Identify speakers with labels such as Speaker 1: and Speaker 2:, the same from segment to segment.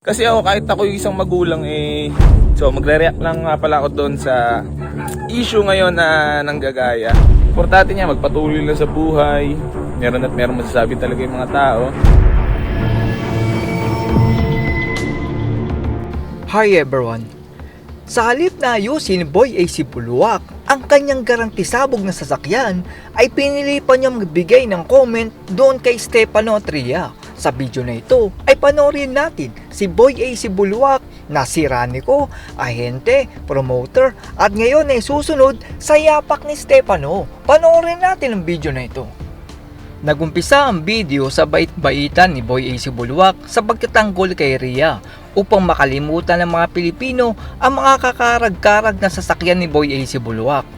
Speaker 1: Kasi ako kahit ako yung isang magulang so magre-react lang nga pala ako doon sa issue ngayon na nanggagaya. Importante niya magpatuloy lang sa buhay. Meron at meron masasabi talaga yung mga tao.
Speaker 2: Hi everyone! Sa halip na ayusin ni Boy AC Buluak ang kanyang garantisabog na sasakyan, ay pinili pa niyang magbigay ng comment doon kay Stefano Tria. Sa video na ito ay panoorin natin si Boy AC Buluak na si Ranico, ahente, promoter at ngayon ay susunod sa yapak ni Stefano. Panoorin natin ang video na ito. Nagumpisa ang video sa bait-baitan ni Boy AC Buluak sa pagtatanggol kay Ria upang makalimutan ng mga Pilipino ang mga kakarag-karag na sasakyan ni Boy AC Buluak.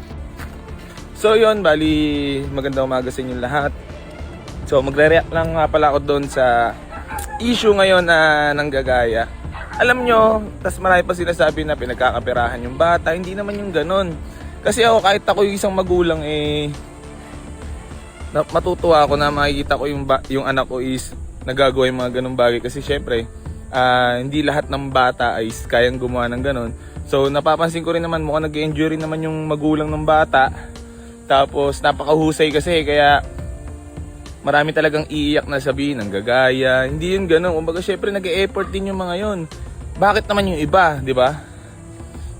Speaker 1: So yun, bali magandang umaga sa inyong lahat. So magre-react lang nga pala ako doon sa issue ngayon na nanggagaya. Alam nyo, tas marami pa sinasabi na pinagkakaperahan yung bata. Hindi naman yung ganun. Kasi ako kahit ako yung isang magulang matutuwa ako na makikita ko yung anak ko is nagagawa yung mga ganung bagay. Kasi syempre, hindi lahat ng bata ay kayang gumawa ng ganun. So napapansin ko rin naman mukhang nag-enjoy rin naman yung magulang ng bata. Tapos napakahusay kasi kaya marami talagang iiyak na sabihin ng gagaya. Hindi yun ganun. Kumbaga syempre nag-e-effort din yung mga yun. Bakit naman yung iba, di ba?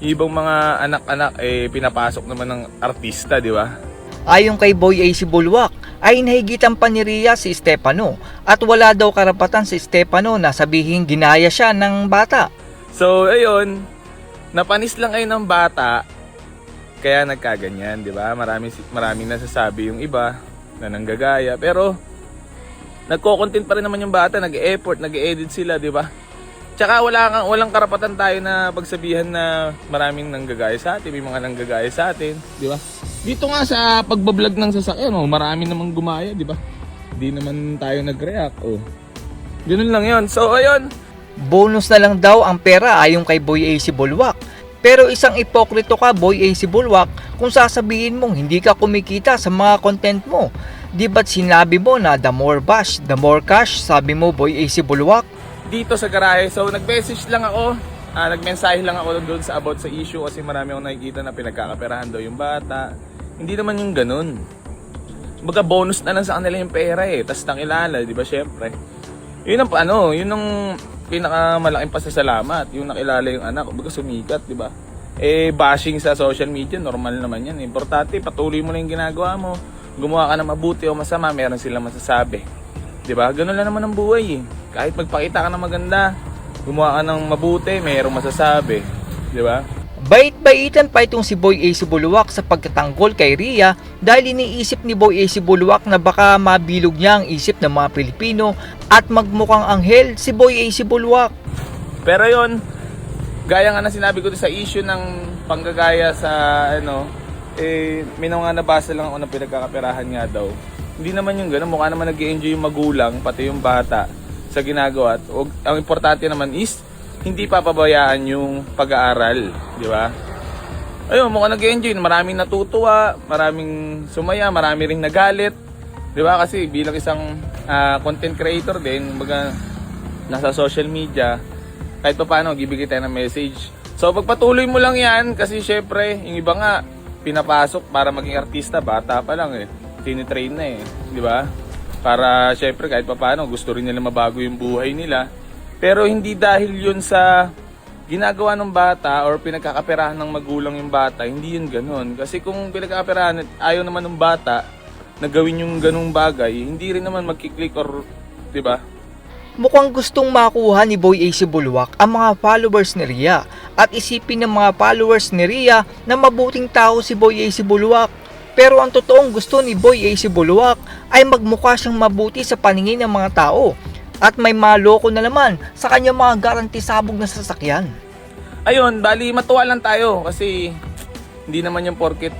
Speaker 1: Yung ibang mga anak-anak pinapasok naman ng artista, di ba?
Speaker 2: Ayon kay Boy AC Buluak ay nahigitan pa ni Ria si Stefano at wala daw karapatan si Stefano na sabihin ginaya siya ng bata.
Speaker 1: So ayun, napanis lang kayo ng bata kaya nagkaganyan, di ba? Maraming nasasabi yung iba na nanggagaya, pero nagko-content pa rin naman yung bata, nag-e-effort, nag-e-edit sila, di ba? Tsaka walang karapatan tayo na pagsabihan na maraming nanggagaya sa atin, may mga nanggagaya sa atin, di ba? Dito nga sa pagbablog ng sasakyan, marami namang gumaya, di ba? Hindi naman tayo nag-react, Ganun lang yon. So ayun,
Speaker 2: Bonus na lang daw ang pera ayon kay Boy AC Buluak. Pero isang ipokrito ka, Boy AC Buluak, kung sasabihin mong hindi ka kumikita sa mga content mo. Di ba't sinabi mo na the more bash, the more cash, sabi mo Boy AC Buluak?
Speaker 1: dito sa garahe. So nag-message lang ako, nagmensahe lang ako doon sa about sa issue kasi marami akong nakikita na pinagkakaperahan daw yung bata. Hindi naman yung ganun. Baga bonus na lang sa kanila yung pera tas nakilala, di ba syempre. Yun ang pinakamalaking pasasalamat, yung nakilala yung anak, baga sumikat, di ba? Bashing sa social media, normal naman yan. Importante, patuloy mo lang yung ginagawa mo. Gumawa ka na mabuti o masama, meron silang masasabi. Di ba? Ganun lang naman ang buhay Kahit magpakita ka na maganda, gumawa ka ng mabuti, mayroong masasabi. Di ba?
Speaker 2: Bait-baitan pa itong si Boy AC Buluak sa pagtatanggol kay Ria dahil iniisip ni Boy AC Buluak na baka mabilog niya ang isip ng mga Pilipino at magmukhang anghel si Boy AC Buluak.
Speaker 1: Pero yon, gaya nga na sinabi ko sa issue ng panggagaya sa may nga nabasa lang ako na pinagkakaperahan nga daw. Hindi naman yung gano'n, mukha naman nag-i-enjoy yung magulang, pati yung bata sa ginagawa. At ang importante naman is hindi papabayaan yung pag-aaral, di ba? Ayun, mukhang nag-enjoy, maraming natutuwa, maraming sumaya, marami ring nagalit, di ba? Kasi bilang isang content creator din, baga nasa social media, kahit pa paano, gibigay tayo ng message. So pagpatuloy mo lang yan, kasi syempre, yung iba nga, pinapasok para maging artista, bata pa lang tinitrain na di ba? Para syempre, kahit pa paano, gusto rin nila mabago yung buhay nila. Pero hindi dahil yun sa ginagawa ng bata or pinagkakaperahan ng magulang yung bata, hindi yun ganun. Kasi kung pinagkakaperahan at ayaw naman ng bata na gawin yung ganung bagay, hindi rin naman magkiklik or, di ba?
Speaker 2: Mukhang gustong makuha ni Boy AC Buluak ang mga followers ni Ria at isipin ng mga followers ni Ria na mabuting tao si Boy AC Buluak. Pero ang totoong gusto ni Boy AC Buluak ay magmukha siyang mabuti sa paningin ng mga tao. At may maloko na naman sa kanyang mga garantisabog na sasakyan.
Speaker 1: Ayun, bali matuwa lang tayo kasi hindi naman yung porket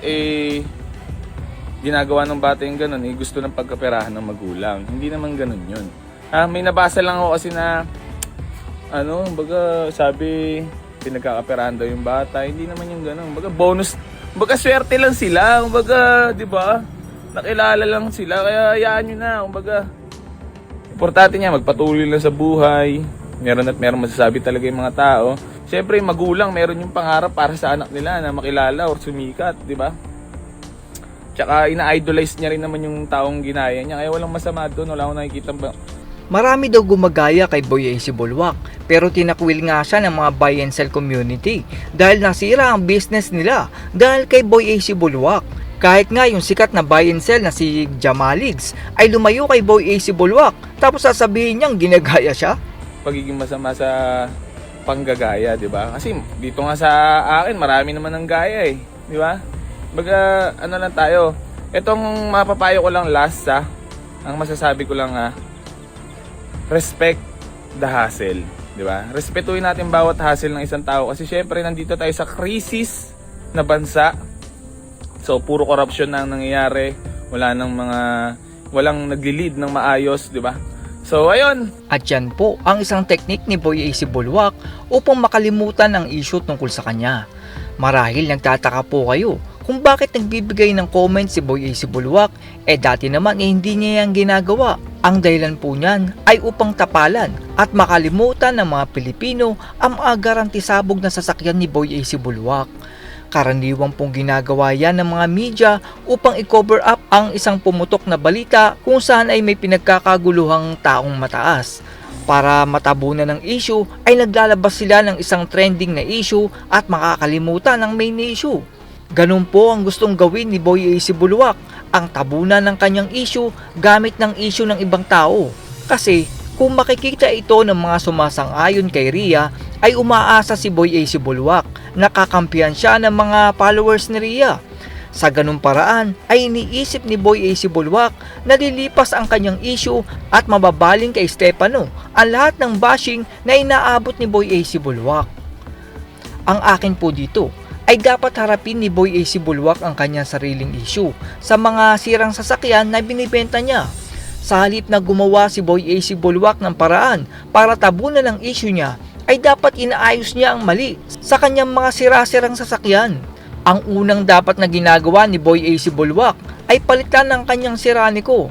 Speaker 1: ginagawa ng bata yung ganun, gusto ng pagkaperahan ng magulang. Hindi naman ganun yun. May nabasa lang ako kasi na baga sabi pinagkakaperahan daw yung bata. Hindi naman yung ganun. Baga bonus, baga swerte lang sila. Baga, di ba? Nakilala lang sila kaya hayaan nyo na. Baga importante niya magpatuloy lang sa buhay, Meron at meron masasabi talaga yung mga tao. Siyempre, yung magulang, meron yung pangarap para sa anak nila na makilala or sumikat, di ba? Tsaka ina-idolize niya rin naman yung taong ginaya niya. Kaya walang masama doon, wala akong nakikita ba.
Speaker 2: Marami daw gumagaya kay Boy AC Bulwak, pero tinakwil nga siya ng mga buy and sell community dahil nasira ang business nila dahil kay Boy AC Bulwak. Kahit nga yung sikat na buy and sell na si Jamaligs ay lumayo kay Boy AC Bulwak, tapos sasabihin niyang ginagaya siya.
Speaker 1: Pagiging masama sa panggagaya, di ba? Kasi dito nga sa akin, marami naman ng gaya eh, di ba? Baga, ano lang tayo, etong mapapayo ko lang last ang masasabi ko lang respect the hustle, di ba? Respetuhin natin bawat hustle ng isang tao kasi syempre nandito tayo sa crisis na bansa. So, puro corruption na ang nangyayari, walang nagli-lead ng maayos, di ba? So, ayun.
Speaker 2: At yan po ang isang teknik ni Boy AC Bulwak upang makalimutan ang issue tungkol sa kanya. Marahil nagtataka po kayo kung bakit nagbibigay ng comment si Boy AC Bulwak, dati naman hindi niya yan ginagawa. Ang dahilan po niyan ay upang tapalan at makalimutan ng mga Pilipino ang mga garantisabog na sasakyan ni Boy AC Bulwak. Karaniwang pong ginagawa yan ng mga media upang i-cover up ang isang pumutok na balita kung saan ay may pinagkakaguluhang taong mataas. Para matabunan ng issue ay naglalabas sila ng isang trending na issue at makakalimutan ang main issue. Ganun po ang gustong gawin ni Boy AC Bulwak, ang tabunan ng kanyang issue gamit ng issue ng ibang tao. Kasi kung makikita ito ng mga sumasang-ayon kay Ria, ay umaasa si Boy AC Bulwak, nakakampihan siya ng mga followers ni Ria. Sa ganung paraan ay iniisip ni Boy AC Bulwak na lilipas ang kanyang issue at mababaling kay Stefano ang lahat ng bashing na inaabot ni Boy AC Bulwak. Ang akin po dito ay dapat harapin ni Boy AC Bulwak ang kanyang sariling issue sa mga sirang sasakyan na binibenta niya. Sa halip na gumawa si Boy AC Bulwak ng paraan para tabunan ang issue niya, ay dapat inaayos niya ang mali sa kanyang mga sira-sirang sasakyan. Ang unang dapat na ginagawa ni Boy AC Bulwak ay palitan ng kanyang siraniko.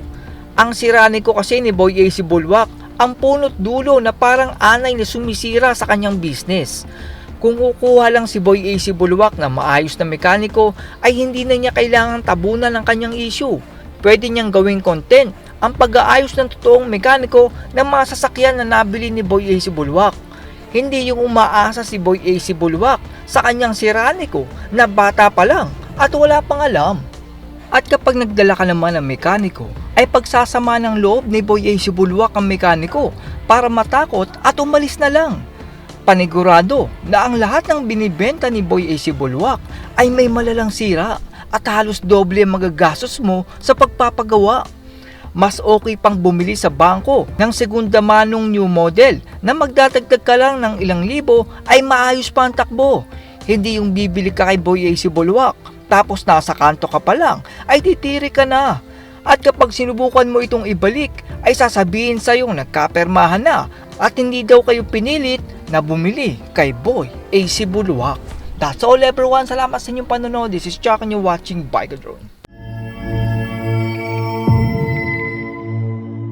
Speaker 2: Ang siraniko kasi ni Boy AC Bulwak ang punot dulo na parang anay na sumisira sa kanyang business. Kung kukuha lang si Boy AC Bulwak na maayos na mekaniko ay hindi na niya kailangan tabunan ng kanyang issue. Pwede niyang gawing content ang pag-aayos ng totoong mekaniko ng mga sasakyan na nabili ni Boy AC Bulwak. Hindi yung umaasa si Boy AC Bulwak sa kanyang siraniko na bata pa lang at wala pang alam. At kapag nagdala ka naman ng mekaniko, ay pagsasama ng loob ni Boy AC Bulwak ang mekaniko para matakot at umalis na lang. Panigurado na ang lahat ng binibenta ni Boy AC Bulwak ay may malalang sira at halos doble ang magagastos mo sa pagpapagawa. Mas okay pang bumili sa bangko ng segunda manong new model na magdadagdag ka lang ng ilang libo ay maayos pa ang takbo. Hindi yung bibili ka kay Boy AC Bulwak tapos nasa kanto ka pa lang ay titiri ka na. At kapag sinubukan mo itong ibalik ay sasabihin sa'yong nagkapermahan na at hindi daw kayo pinilit na bumili kay Boy AC Bulwak. That's all everyone. Salamat sa inyong panonood. This is Chuck and you're watching Bike Drone.